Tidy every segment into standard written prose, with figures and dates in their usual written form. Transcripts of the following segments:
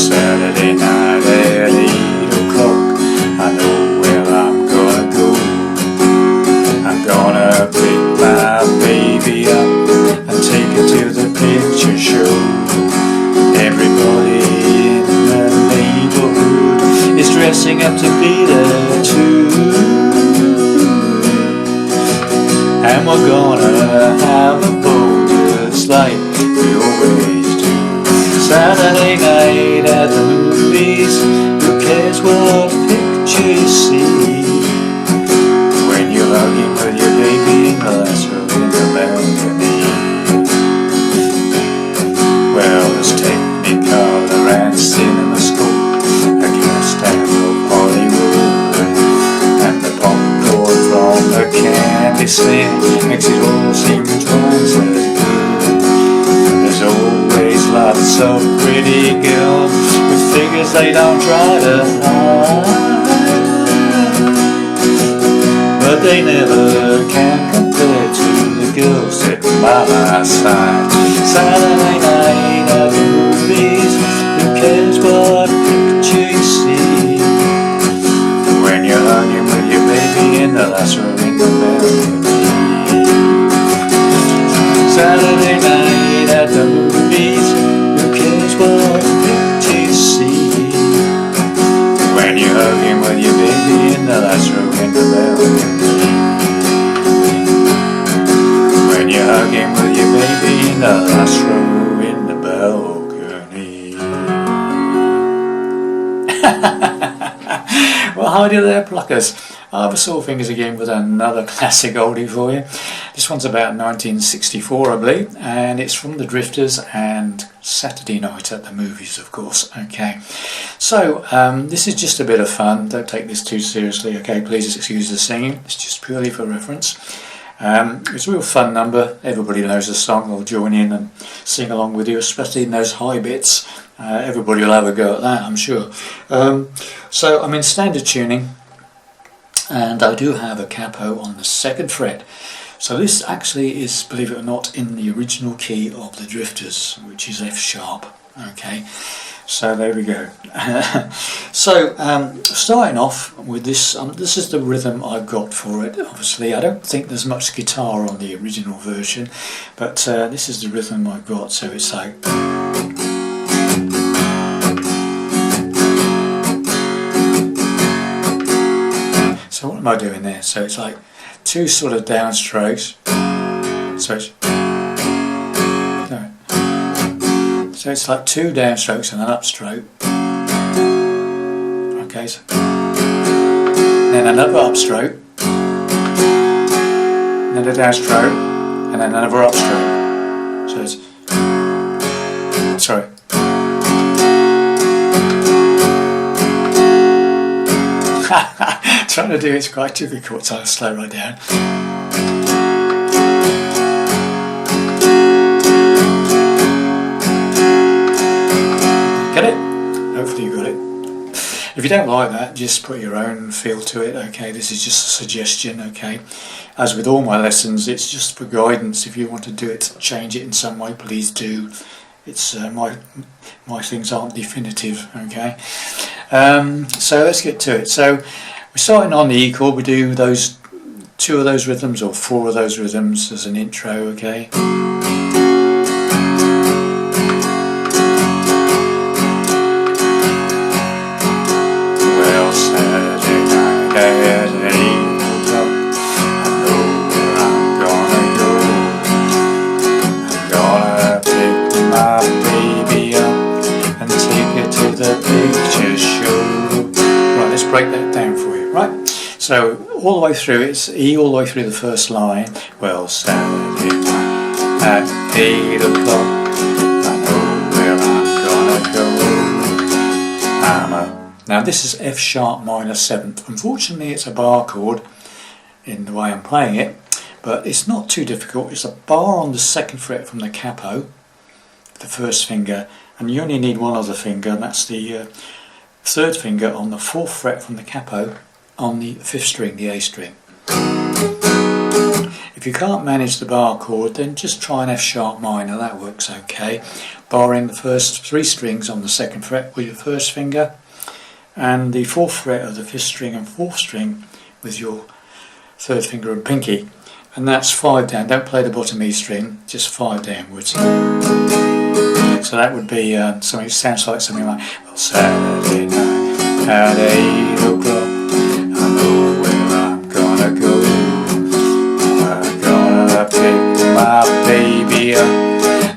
Saturday night at 8 o'clock, I know where I'm gonna go. I'm gonna pick my baby up and take her to the picture show. Everybody in the neighborhood is dressing up to be there too, and we're gonna have a ball just like we always do. Saturday night at the movies, who cares what picture you see? When you're hugging with your baby in the last row in the balcony. Well, there's Technicolor and CinemaScope, a cast of Hollywood, and the popcorn from the candy stand makes it all seem twice as good. There's always lots of pretty girls with figures they don't try to hide, but they never can compare to the girls sitting by my side. Saturday night at the movies, who cares what picture you see? When you're hugging with your baby in the last row in the balcony. Saturday night at the movies, who cares what picture you see? When you're hugging with your baby in the last row in the balcony. When you're hugging with your baby in the last row in the balcony. Well, howdy there, pluckers. Arbor Sore Fingers again with another classic oldie for you. This one's about 1964, I believe, and it's from the Drifters and Saturday Night at the Movies, of course. Okay, so this is just a bit of fun. Don't take this too seriously, okay? Please excuse the singing. It's just purely for reference. It's a real fun number. Everybody knows the song. They'll join in and sing along with you, especially in those high bits. Everybody will have a go at that, I'm sure. So I'm in standard tuning, and I do have a capo on the 2nd fret. So this actually is, believe it or not, in the original key of the Drifters, which is F sharp. Okay, so there we go. So starting off with this, this is the rhythm I've got for it. Obviously I don't think there's much guitar on the original version, but this is the rhythm I've got. So it's like, so what am I doing there? So it's like 2 sort of downstrokes. So it's, no. So it's like 2 downstrokes and an upstroke. Okay, so then another upstroke, then a downstroke, and then another upstroke. So it's, sorry. Trying to do it's quite difficult, so I'll slow right down. Get it? Hopefully you got it. If you don't like that, just put your own feel to it, okay? This is just a suggestion, okay? As with all my lessons, it's just for guidance. If you want to do it, change it in some way, please do. It's my things aren't definitive, okay? So let's get to it. So we're starting on the E chord. We do those 2 of those rhythms or 4 of those rhythms as an intro, okay? Well, Saturday night at 8 o'clock, I know where I'm gonna go. I'm gonna pick my baby up and take her to the picture show. Right, let's break that down for you, right? So all the way through, it's E all the way through the first line. Well, Saturday night at 8 o'clock, I know where I'm gonna go. Now this is F sharp minor 7th. Unfortunately it's a bar chord in the way I'm playing it, but it's not too difficult. It's a bar on the 2nd fret from the capo, the 1st finger, and you only need 1 other finger, and that's the 3rd finger on the 4th fret from the capo on the 5th string, the A string. If you can't manage the bar chord, then just try an F sharp minor, that works okay. Barring the first 3 strings on the 2nd fret with your 1st finger, and the 4th fret of the 5th string and 4th string with your 3rd finger and pinky. And that's 5 down. Don't play the bottom E string, just 5 downwards. So that would be something. Sounds like something like, well, Saturday night at 8 o'clock, I know where I'm gonna go. I'm gonna pick my baby up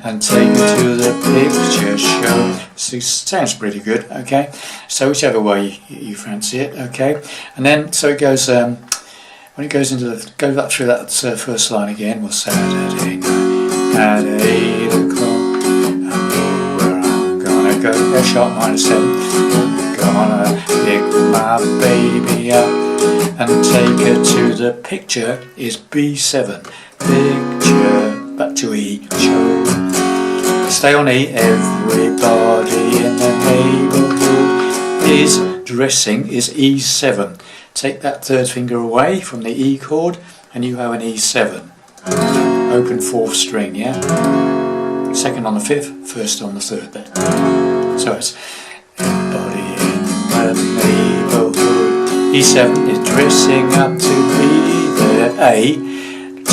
and take her to the picture show. So sounds pretty good, okay? So whichever way you fancy it, okay? And then so it goes. When it goes into go back through that first line again. Well, Saturday night at 8 o'clock, I know where I'm gonna go. F sharp minor 7. I'm gonna pick my baby up and take her to the picture is B7. Picture, back to E, show. Stay on E. Everybody in the neighbourhood is dressing is E7. Take that 3rd finger away from the E chord and you have an E7. Open 4th string, yeah? 2nd on the 5th, 1st on the 3rd there. So it's everybody in the neighbourhood. E7 is dressing up to be there. A, 2,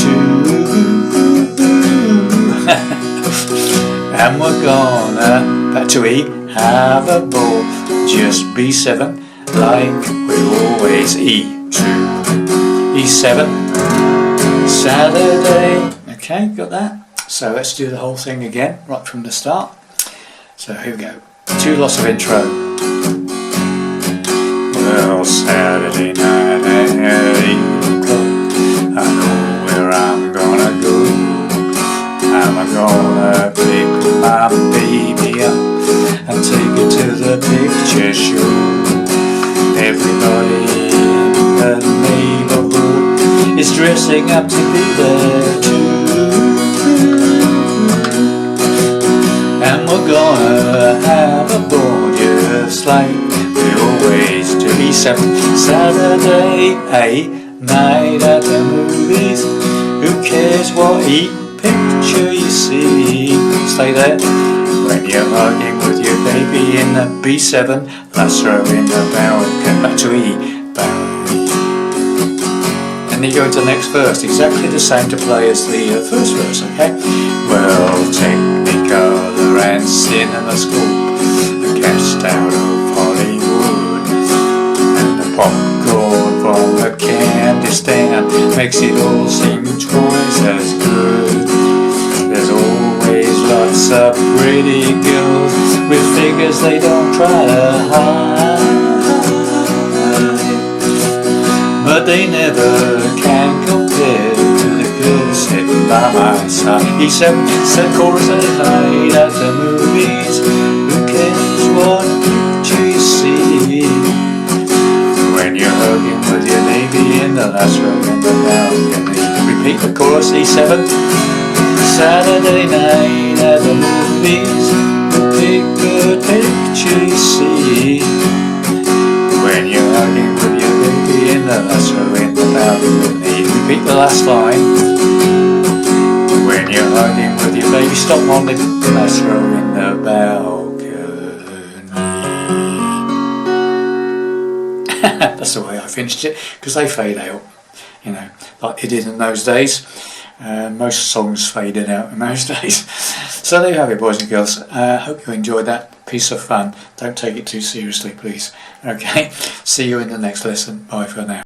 and we're gonna, back to E, have a ball. Just B7. Like we always E2, E7, Saturday. Okay, got that? So let's do the whole thing again, right from the start. So here we go. 2 lots of intro. Well, Saturday night at 8 o'clock, I know where I'm gonna go. I'm gonna pick my baby up and take her to the picture show. Everybody in the neighbourhood is dressing up to be there too. And we're gonna have a ball just like we always do. E7, Saturday, a night at the movies. Who cares what E picture you see? Stay there. When you're hugging with your baby in the B7, let's throw in the barrel, come back to E, barrel E. And then you go into the next verse, exactly the same to play as the first verse, okay? Well, Technicolor and CinemaScope are cast out of Hollywood, and the popcorn from the candy stand makes it all seem twice as good. There's always lots of pretty girls with figures they don't try to hide, but they never can compare to the girls sitting by my side. E7, said chorus at night at the movies. Who cares what picture you see? When you're hugging with your baby in the last row in the balcony. Repeat the chorus, E7. Saturday night at the movies, pick a picture you see. When you're hugging with your baby in the last row in the balcony. Repeat the last line. When you're hugging with your baby, stop on the last row in the balcony. That's the way I finished it, because they fade out, you know, like they did in those days. Most songs faded out in those days. So there you have it, boys and girls. Hope you enjoyed that piece of fun. Don't take it too seriously, please. Okay, see you in the next lesson. Bye for now.